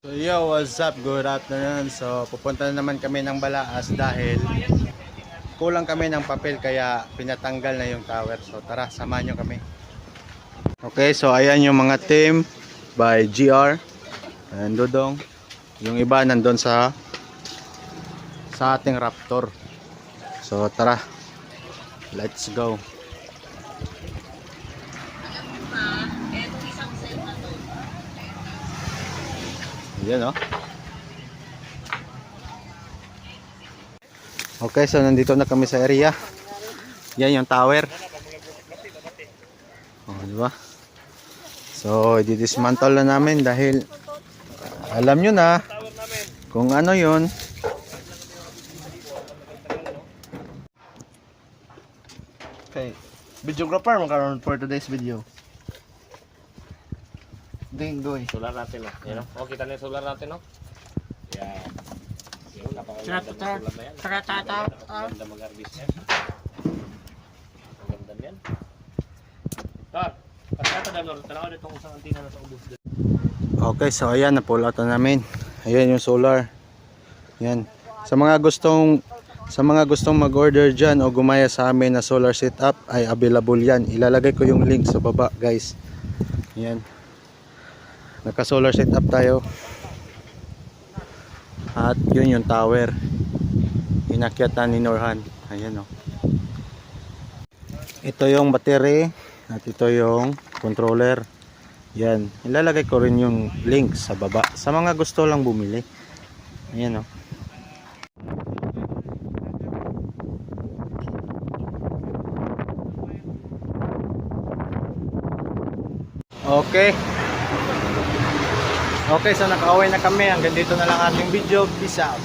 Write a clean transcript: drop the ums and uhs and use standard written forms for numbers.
So yo, what's up? Good afternoon. So pupunta na naman kami ng Balaas dahil kulang kami ng papel kaya pinatanggal na yung tower. So tara, samahan nyo kami. Okay, so ayan yung mga team by GR and Dodong. Yung iba nandun sa ating Raptor. So tara, let's go. Yan oh. Okay, so nandito na kami sa area. Yan yung tower. Oh, di ba? So, i-dismantle na namin dahil alam nyo na kung ano yun. Okay, videographer magkaroon for today's video. Goy. Solar natin, no? Yan, no? O, kita na yung solar natin, no? Yan. Yung napakaganda ng solar na yan. Maganda mag-harvest yan. Maganda yan. Tar, pagkata na, Lord, tanaw na itong isang antina na sa ubos. Okay, so ayan, na-pull out na namin. Ayan yung solar. Yan. Sa mga gustong mag-order dyan o gumaya sa amin na solar setup ay available yan. Ilalagay ko yung link sa baba, guys. Yan. Naka-solar setup tayo. At yun yung tower. Inakyatan ni Norhan. Ayan o. Ito yung battery at ito yung controller. Yan. Ilalagay ko rin yung link sa baba. Sa mga gusto lang bumili. Ayan o. Okay. Okay, so nakauwi na kami. Hanggang dito na lang ating video. Peace out.